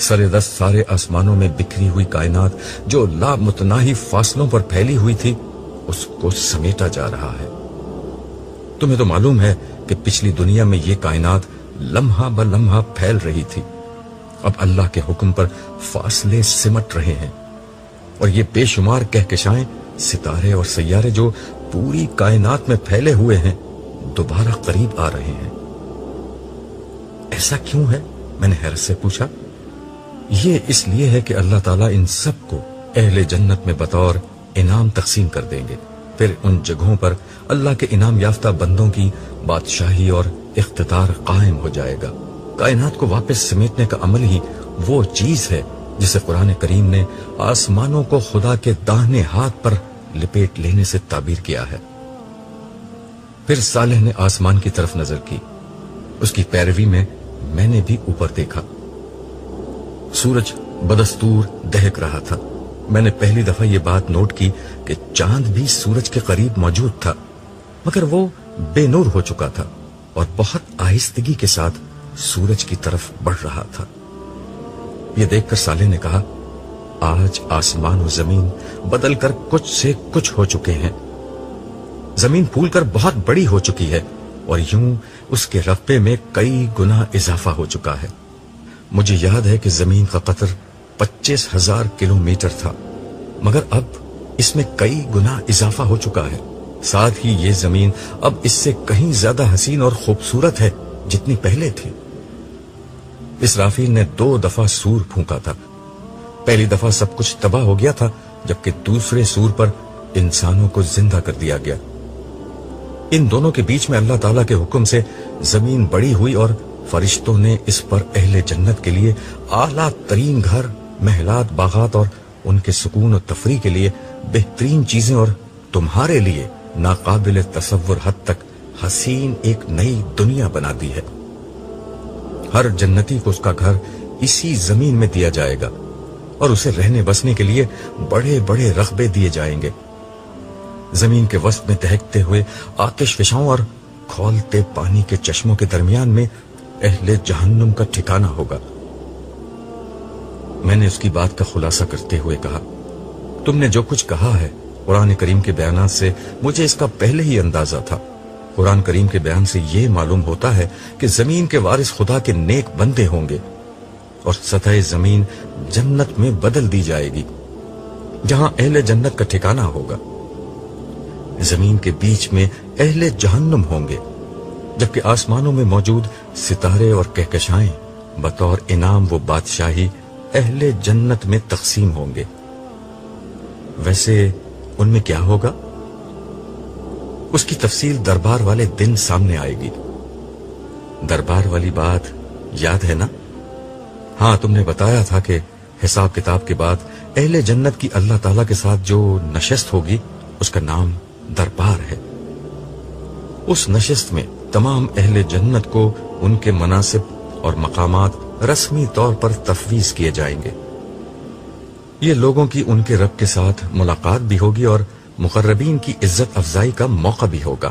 سرے دست سارے آسمانوں میں بکھری ہوئی کائنات جو لامتناہی فاصلوں پر پھیلی ہوئی تھی اس کو سمیٹا جا رہا ہے۔ تمہیں تو معلوم ہے کہ پچھلی دنیا میں یہ کائنات لمحہ بلمحہ پھیل رہی تھی، اب اللہ کے حکم پر فاصلے سمٹ رہے ہیں، اور یہ بے شمار کہکشائیں، ستارے اور سیارے جو پوری کائنات میں پھیلے ہوئے ہیں دوبارہ قریب آ رہے ہیں۔ ایسا کیوں ہے؟ میں نے حیرت سے پوچھا۔ یہ اس لیے ہے کہ اللہ تعالیٰ ان سب کو اہل جنت میں بطور انعام تقسیم کر دیں گے، پھر ان جگہوں پر اللہ کے انعام یافتہ بندوں کی بادشاہی اور اقتدار قائم ہو جائے گا۔ کائنات کو واپس سمیٹنے کا عمل ہی وہ چیز ہے جسے قرآن کریم نے آسمانوں کو خدا کے داہنے ہاتھ پر لپیٹ لینے سے تعبیر کیا ہے۔ پھر صالح نے آسمان کی طرف نظر کی، اس کی پیروی میں میں نے بھی اوپر دیکھا۔ سورج بدستور دہک رہا تھا۔ میں نے پہلی دفعہ یہ بات نوٹ کی کہ چاند بھی سورج کے قریب موجود تھا، مگر وہ بے نور ہو چکا تھا اور بہت آہستگی کے ساتھ سورج کی طرف بڑھ رہا تھا۔ یہ دیکھ کر صالح نے کہا، آج آسمان و زمین بدل کر کچھ سے کچھ ہو چکے ہیں۔ زمین پھول کر بہت بڑی ہو چکی ہے اور یوں اس کے رقبے میں کئی گنا اضافہ ہو چکا ہے۔ مجھے یاد ہے کہ زمین کا قطر 25,000 کلومیٹر تھا، مگر اب اس میں کئی گنا اضافہ ہو چکا ہے۔ ساتھ ہی یہ زمین اب اس سے کہیں زیادہ حسین اور خوبصورت ہے جتنی پہلے تھی۔ اسرافیل نے 2 دفعہ سور پھونکا تھا۔ پہلی دفعہ سب کچھ تباہ ہو گیا تھا، جبکہ دوسرے سور پر انسانوں کو زندہ کر دیا گیا۔ ان دونوں کے بیچ میں اللہ تعالیٰ کے حکم سے زمین بڑی ہوئی اور فرشتوں نے اس پر اہل جنت کے لیے اعلیٰ ترین گھر، محلات، باغات اور ان کے سکون و تفریح کے لیے بہترین چیزیں اور تمہارے لیے ناقابل تصور حد تک حسین ایک نئی دنیا بنا دی ہے۔ ہر جنتی کو اس کا گھر اسی زمین میں دیا جائے گا اور اسے رہنے بسنے کے لیے بڑے بڑے رقبے دیے جائیں گے۔ زمین کے وسط میں دہکتے ہوئے آتش فشاں اور کھولتے پانی کے چشموں کے درمیان میں اہل جہنم کا ٹھکانہ ہوگا۔ میں نے اس کی بات کا خلاصہ کرتے ہوئے کہا، تم نے جو کچھ کہا ہے قرآن کریم کے بیانات سے مجھے اس کا پہلے ہی اندازہ تھا۔ قرآن کریم کے بیان سے یہ معلوم ہوتا ہے کہ زمین کے وارث خدا کے نیک بندے ہوں گے اور سطح زمین جنت میں بدل دی جائے گی جہاں اہل جنت کا ٹھکانہ ہوگا۔ زمین کے بیچ میں اہل جہنم ہوں گے، جبکہ آسمانوں میں موجود ستارے اور کہکشائیں بطور انعام و بادشاہی اہل جنت میں تقسیم ہوں گے۔ ویسے ان میں کیا ہوگا؟ اس کی تفصیل دربار والے دن سامنے آئے گی۔ دربار والی بات یاد ہے نا؟ ہاں، تم نے بتایا تھا کہ حساب کتاب کے بعد اہل جنت کی اللہ تعالیٰ کے ساتھ جو نشست ہوگی اس کا نام دربار ہے۔ اس نشست میں تمام اہل جنت کو ان کے مناصب اور مقامات رسمی طور پر تفویض کیے جائیں گے۔ یہ لوگوں کی ان کے رب کے ساتھ ملاقات بھی ہوگی اور مقربین کی عزت افزائی کا موقع بھی ہوگا۔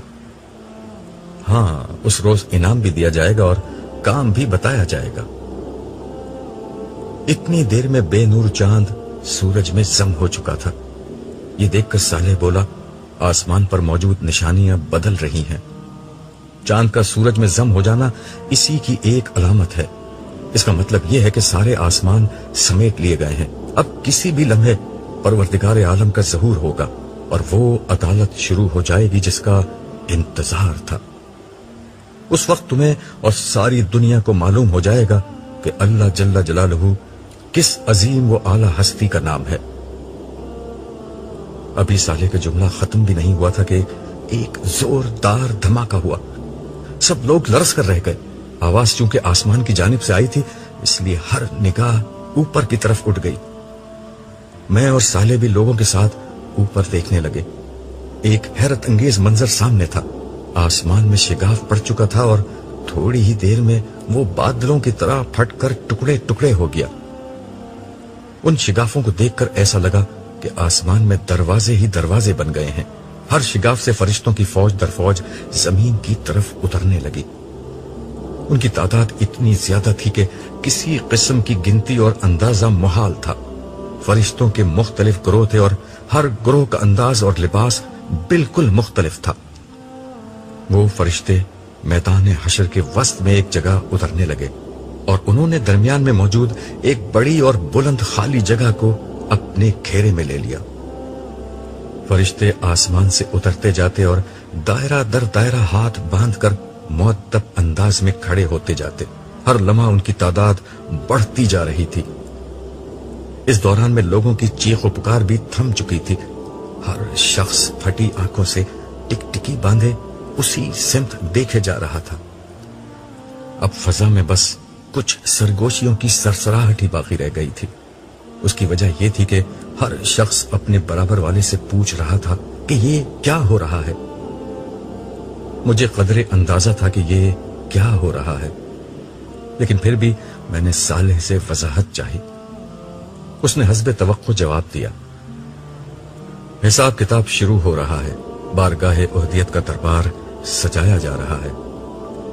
ہاں، اس روز انعام بھی دیا جائے گا اور کام بھی بتایا جائے گا۔ اتنی دیر میں بے نور چاند سورج میں ضم ہو چکا تھا۔ یہ دیکھ کر صالح بولا، آسمان پر موجود نشانیاں بدل رہی ہیں۔ چاند کا سورج میں ضم ہو جانا اسی کی ایک علامت ہے۔ اس کا مطلب یہ ہے کہ سارے آسمان سمیٹ لیے گئے ہیں۔ اب کسی بھی لمحے پروردگار عالم کا ظہور ہوگا اور وہ عدالت شروع ہو جائے گی جس کا انتظار تھا۔ اس وقت تمہیں اور ساری دنیا کو معلوم ہو جائے گا کہ اللہ جل جلالہ کس عظیم و اعلی ہستی کا نام ہے۔ ابھی صالح کا جملہ ختم بھی نہیں ہوا تھا کہ ایک زوردار دھماکہ ہوا۔ سب لوگ لرز کر رہ گئے۔ آواز چونکہ آسمان کی جانب سے آئی تھی اس لیے ہر نگاہ اوپر کی طرف اٹھ گئی۔ میں اور صالح بھی لوگوں کے ساتھ اوپر دیکھنے لگے۔ ایک حیرت انگیز منظر سامنے تھا۔ آسمان میں شگاف پڑ چکا تھا اور تھوڑی ہی دیر میں وہ بادلوں کی طرح پھٹ کر ٹکڑے ٹکڑے ہو گیا۔ ان شگافوں کو دیکھ کر ایسا لگا کہ آسمان میں دروازے ہی دروازے بن گئے ہیں۔ ہر شگاف سے فرشتوں کی فوج در فوج زمین کی طرف اترنے لگی۔ ان کی تعداد اتنی زیادہ تھی کہ کسی قسم کی گنتی اور اندازہ محال تھا۔ فرشتوں کے مختلف گروہ تھے اور ہر گروہ کا انداز اور لباس بالکل مختلف تھا۔ وہ فرشتے میدان حشر کے وسط میں ایک جگہ اترنے لگے اور انہوں نے درمیان میں موجود ایک بڑی اور بلند خالی جگہ کو اپنے گھیرے میں لے لیا۔ فرشتے آسمان سے اترتے جاتے اور دائرہ در دائرہ ہاتھ باندھ کر معدب انداز میں کھڑے ہوتے جاتے۔ ہر لمحہ ان کی تعداد بڑھتی جا رہی تھی۔ اس دوران میں لوگوں کی چیخ و پکار بھی تھم چکی تھی۔ ہر شخص پھٹی آنکھوں سے ٹک ٹکی باندھے اسی سمت دیکھے جا رہا تھا۔ اب فضا میں بس کچھ سرگوشیوں کی سرسراہٹ ہی باقی رہ گئی تھی۔ اس کی وجہ یہ تھی کہ ہر شخص اپنے برابر والے سے پوچھ رہا تھا کہ یہ کیا ہو رہا ہے۔ مجھے قدرے اندازہ تھا کہ یہ کیا ہو رہا ہے، لیکن پھر بھی میں نے صالح سے وضاحت چاہی۔ اس نے حسب توقع جواب دیا، حساب کتاب شروع ہو رہا ہے، بارگاہ احدیت کا دربار سجایا جا رہا ہے،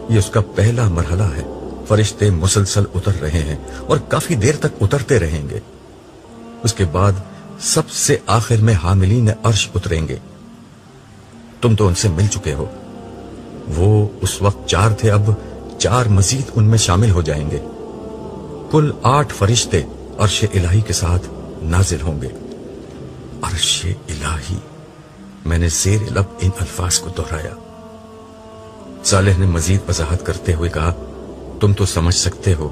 یہ اس کا پہلا مرحلہ ہے۔ فرشتے مسلسل اتر رہے ہیں اور کافی دیر تک اترتے رہیں گے۔ اس کے بعد سب سے آخر میں حاملین عرش اتریں گے۔ تم تو ان سے مل چکے ہو، وہ اس وقت 4 تھے، اب 4 مزید ان میں شامل ہو جائیں گے۔ کل 8 فرشتے عرش الہی کے ساتھ نازل ہوں گے۔ عرش الہی، میں نے زیر لب ان الفاظ کو دہرایا۔ صالح نے مزید وضاحت کرتے ہوئے کہا، تم تو سمجھ سکتے ہو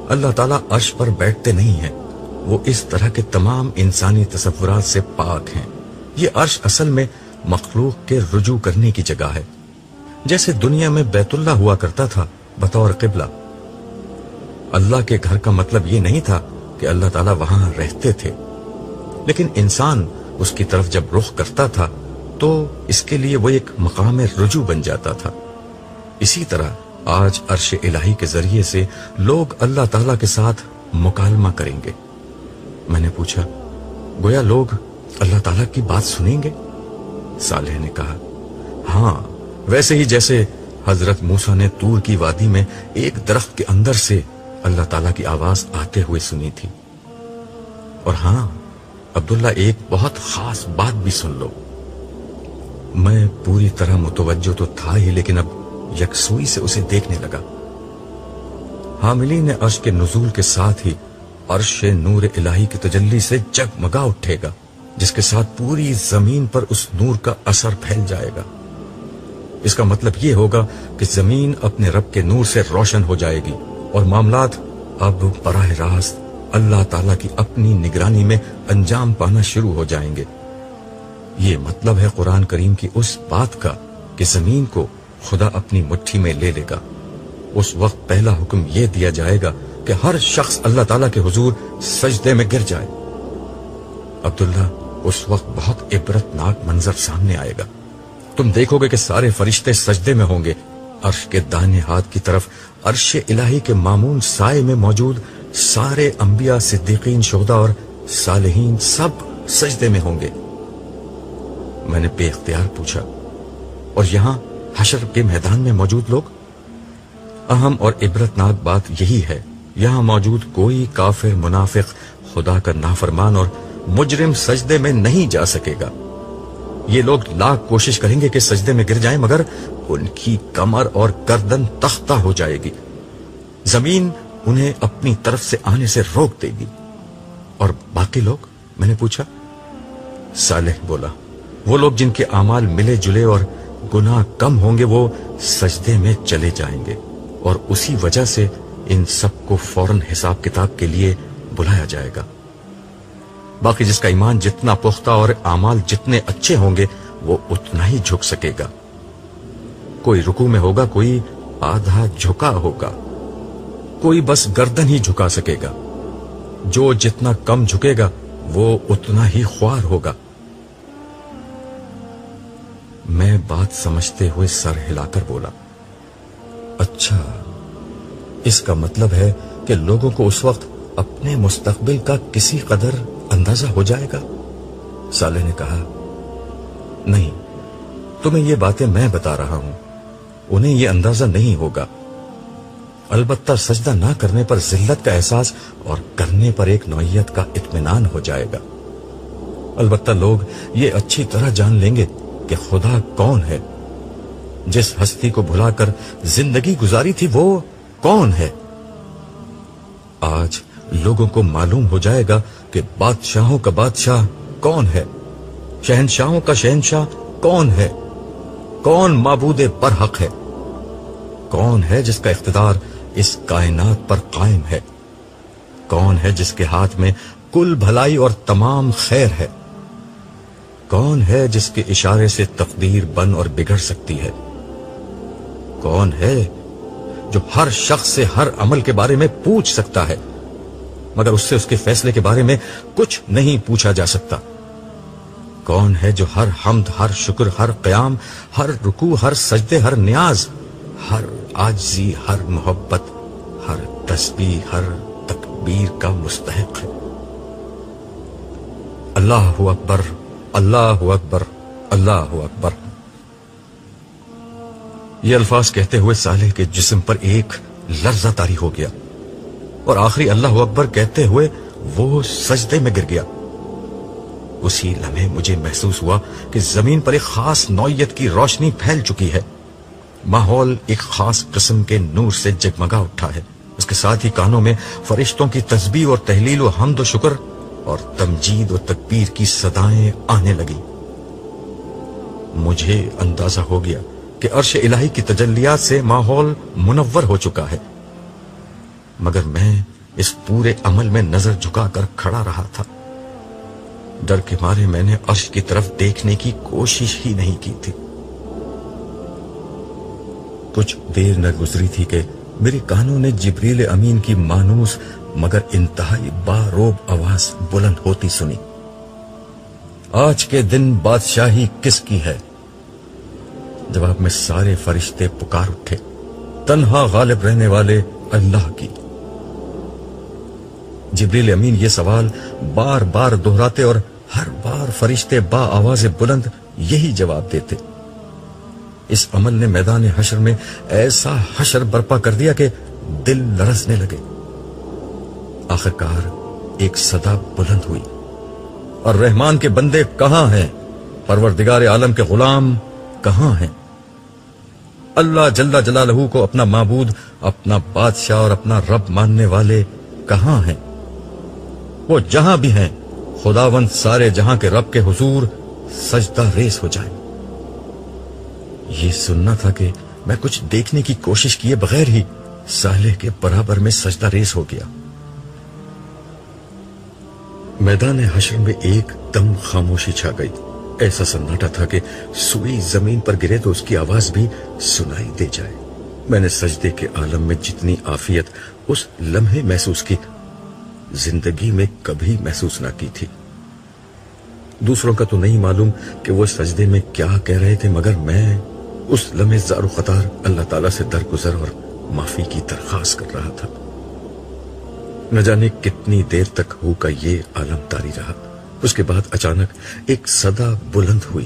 اللہ تعالیٰ عرش پر بیٹھتے نہیں ہیں، وہ اس طرح کے تمام انسانی تصورات سے پاک ہیں۔ یہ عرش اصل میں مخلوق کے رجوع کرنے کی جگہ ہے، جیسے دنیا میں بیت اللہ ہوا کرتا تھا بطور قبلہ۔ اللہ کے گھر کا مطلب یہ نہیں تھا کہ اللہ تعالیٰ وہاں رہتے تھے، لیکن انسان اس کی طرف جب رخ کرتا تھا تو اس کے لیے وہ ایک مقام رجوع بن جاتا تھا۔ اسی طرح آج عرش الہی کے ذریعے سے لوگ اللہ تعالیٰ کے ساتھ مکالمہ کریں گے۔ میں نے پوچھا، گویا لوگ اللہ تعالیٰ کی بات سنیں گے؟ صالح نے کہا، ہاں، ویسے ہی جیسے حضرت موسیٰ نے طور کی وادی میں ایک درخت کے اندر سے اللہ تعالیٰ کی آواز آتے ہوئے سنی تھی۔ اور ہاں عبداللہ، ایک بہت خاص بات بھی سن لو۔ میں پوری طرح متوجہ تو تھا ہی، لیکن اب یکسوئی سے اسے دیکھنے لگا۔ حاملین عرش کے نزول کے ساتھ ہی عرش نور الہی کی تجلی سے جگمگا اٹھے گا، جس کے ساتھ پوری زمین پر اس نور کا اثر پھیل جائے گا۔ اس کا مطلب یہ ہوگا کہ زمین اپنے رب کے نور سے روشن ہو جائے گی اور معاملات اب براہ راست اللہ تعالیٰ کی اپنی نگرانی میں انجام پانا شروع ہو جائیں گے۔ یہ مطلب ہے قرآن کریم کی اس بات کا کہ زمین کو خدا اپنی مٹھی میں لے لے گا۔ اس وقت پہلا حکم یہ دیا جائے گا کہ ہر شخص اللہ تعالیٰ کے حضور سجدے میں گر جائے۔ عبداللہ، اس وقت بہت عبرتناک منظر سامنے آئے گا۔ تم دیکھو گے کہ سارے فرشتے سجدے میں ہوں گے۔ عرش کے داہنے ہاتھ کی طرف عرش الہی کے مامون سائے میں موجود سارے انبیاء، صدیقین، شہداء اور صالحین سب سجدے میں ہوں گے۔ میں نے بے اختیار پوچھا، اور یہاں حشر کے میدان میں موجود لوگ؟ اہم اور عبرتناک بات یہی ہے، یہاں موجود کوئی کافر، منافق، خدا کا نافرمان اور مجرم سجدے میں نہیں جا سکے گا۔ یہ لوگ لاکھ کوشش کریں گے کہ سجدے میں گر جائیں، مگر ان کی کمر اور گردن تختہ ہو جائے گی۔ زمین انہیں اپنی طرف سے آنے سے روک دے گی۔ اور باقی لوگ؟ میں نے پوچھا۔ صالح بولا، وہ لوگ جن کے اعمال ملے جلے اور گناہ کم ہوں گے وہ سجدے میں چلے جائیں گے، اور اسی وجہ سے ان سب کو فوراً حساب کتاب کے لیے بلایا جائے گا۔ باقی جس کا ایمان جتنا پختہ اور اعمال جتنے اچھے ہوں گے وہ اتنا ہی جھک سکے گا۔ کوئی رکوع میں ہوگا، کوئی آدھا جھکا ہوگا، کوئی بس گردن ہی جھکا سکے گا۔ جو جتنا کم جھکے گا وہ اتنا ہی خوار ہوگا۔ میں بات سمجھتے ہوئے سر ہلا کر بولا، اچھا، اس کا مطلب ہے کہ لوگوں کو اس وقت اپنے مستقبل کا کسی قدر اندازہ ہو جائے گا؟ صالح نے کہا، نہیں، تمہیں یہ باتیں میں بتا رہا ہوں، انہیں یہ اندازہ نہیں ہوگا۔ البتہ سجدہ نہ کرنے پر ذلت کا احساس اور کرنے پر ایک نوعیت کا اطمینان ہو جائے گا۔ البتہ لوگ یہ اچھی طرح جان لیں گے کہ خدا کون ہے، جس ہستی کو بھلا کر زندگی گزاری تھی وہ کون ہے۔ آج لوگوں کو معلوم ہو جائے گا کہ بادشاہوں کا بادشاہ کون ہے، شہنشاہوں کا شہنشاہ کون ہے، کون معبود برحق ہے، کون ہے جس کا اقتدار اس کائنات پر قائم ہے، کون ہے جس کے ہاتھ میں کل بھلائی اور تمام خیر ہے، کون ہے جس کے اشارے سے تقدیر بن اور بگڑ سکتی ہے، کون ہے جو ہر شخص سے ہر عمل کے بارے میں پوچھ سکتا ہے مگر اس سے اس کے فیصلے کے بارے میں کچھ نہیں پوچھا جا سکتا، کون ہے جو ہر حمد، ہر شکر، ہر قیام، ہر رکوع، ہر سجدے، ہر نیاز، ہر عاجزی، ہر محبت، ہر تسبیح، ہر تکبیر کا مستحق ہے۔ اللہ اکبر، اللہ اکبر، اللہ اکبر۔ یہ الفاظ کہتے ہوئے صالح کے جسم پر ایک لرزہ طاری ہو گیا اور آخری اللہ اکبر کہتے ہوئے وہ سجدے میں گر گیا۔ اسی لمحے مجھے محسوس ہوا کہ زمین پر ایک خاص نوعیت کی روشنی پھیل چکی ہے، ماحول ایک خاص قسم کے نور سے جگمگا اٹھا ہے، اس کے ساتھ ہی کانوں میں فرشتوں کی تسبیح اور تہلیل و حمد و شکر اور تمجید و تکبیر کی صدائیں آنے لگی۔ مجھے اندازہ ہو گیا کہ عرش الہی کی تجلیات سے ماحول منور ہو چکا ہے، مگر میں اس پورے عمل میں نظر جھکا کر کھڑا رہا تھا۔ ڈر کے مارے میں نے عرش کی طرف دیکھنے کی کوشش ہی نہیں کی تھی۔ کچھ دیر نہ گزری تھی کہ میرے کانوں نے جبریل امین کی مانوس مگر انتہائی باروب آواز بلند ہوتی سنی، آج کے دن بادشاہی کس کی ہے؟ جواب میں سارے فرشتے پکار اٹھے، تنہا غالب رہنے والے اللہ کی۔ جبریل امین یہ سوال بار بار دہراتے اور ہر بار فرشتے با آواز بلند یہی جواب دیتے۔ اس عمل نے میدان حشر میں ایسا حشر برپا کر دیا کہ دل لرزنے لگے۔ آخرکار ایک صدا بلند ہوئی، اور رحمان کے بندے کہاں ہیں؟ پروردگار عالم کے غلام کہاں ہیں؟ اللہ جل جلالہ کو اپنا معبود، اپنا بادشاہ اور اپنا رب ماننے والے کہاں ہیں؟ وہ جہاں بھی ہیں خداوند سارے جہاں کے رب کے حضور سجدہ ریز ہو جائیں۔ یہ سننا تھا کہ میں کچھ دیکھنے کی کوشش کیے بغیر ہی صالح کے برابر میں سجدہ ریز ہو گیا۔ میدان حشر میں ایک دم خاموشی چھا گئی، ایسا سناٹا تھا کہ سوئی زمین پر گرے تو اس کی آواز بھی سنائی دے جائے۔ میں نے سجدے کے عالم میں جتنی عافیت اس لمحے محسوس کی، زندگی میں کبھی محسوس نہ کی تھی۔ دوسروں کا تو نہیں معلوم کہ وہ سجدے میں کیا کہہ رہے تھے، مگر میں اس لمحے زار و خطار اللہ تعالیٰ سے درگزر اور معافی کی درخواست کر رہا تھا۔ نہ جانے کتنی دیر تک ہو کا یہ عالم طاری رہا۔ اس کے بعد اچانک ایک صدا بلند ہوئی،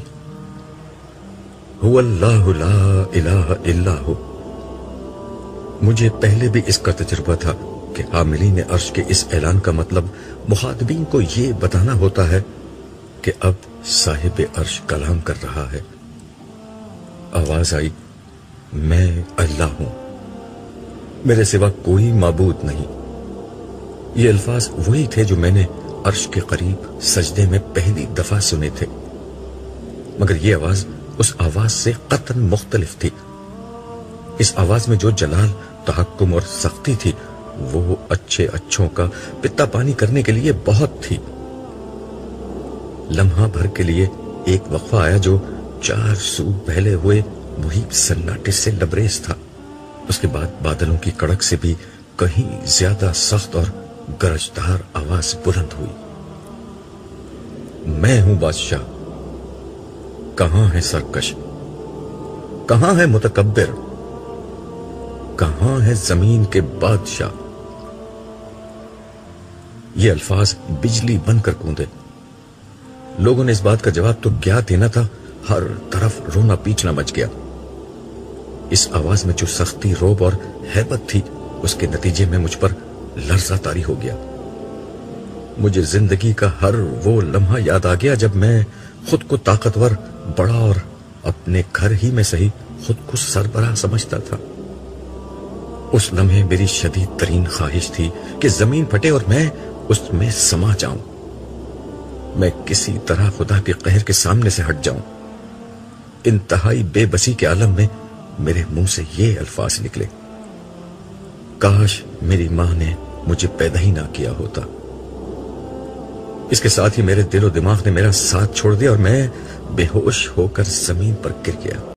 هو اللہ لا الہ الا ہو۔ مجھے پہلے بھی اس کا تجربہ تھا کہ حاملین عرش کے اس اعلان کا مطلب مخاطبین کو یہ بتانا ہوتا ہے کہ اب صاحب عرش کلام کر رہا ہے۔ آواز آئی، میں اللہ ہوں، میرے سوا کوئی معبود نہیں۔ یہ الفاظ وہی تھے جو میں نے عرش کے قریب سجدے میں پہلی دفعہ سنے تھے، مگر یہ آواز اس آواز سے قطعاً مختلف تھی۔ اس آواز میں جو جلال، تحکم اور سختی تھی وہ اچھے اچھوں کا پتا پانی کرنے کے لیے بہت تھی۔ لمحہ بھر کے لیے ایک وقفہ آیا جو 4 سو پھیلے ہوئے محیط سناٹے سے لبریز تھا۔ اس کے بعد بادلوں کی کڑک سے بھی کہیں زیادہ سخت اور گرجدار آواز بلند ہوئی، میں ہوں بادشاہ، کہاں ہے سرکش، کہاں ہے متکبر، کہاں ہے زمین کے بادشاہ؟ یہ الفاظ بجلی بن کر گونجے۔ لوگوں نے اس بات کا جواب تو کیا دینا تھا، ہر طرف رونا پیٹنا مچ گیا۔ اس آواز میں جو سختی، روب اور ہیبت تھی اس کے نتیجے میں مجھ پر لرزہ طاری ہو گیا. مجھے زندگی کا ہر وہ لمحہ یاد آ گیا جب میں خود کو طاقتور، بڑا اور اپنے گھر ہی میں صحیح خود کو سربراہ سمجھتا تھا. اس لمحے میری شدید ترین خواہش تھی کہ زمین پھٹے اور میں اس میں سما جاؤں. میں کسی طرح خدا کے قہر کے سامنے سے ہٹ جاؤں. انتہائی بے بسی کے عالم میں میرے منہ سے یہ الفاظ نکلے: کاش میری ماں نے مجھے پیدا ہی نہ کیا ہوتا. اس کے ساتھ ہی میرے دل و دماغ نے میرا ساتھ چھوڑ دیا اور میں بے ہوش ہو کر زمین پر گر گیا.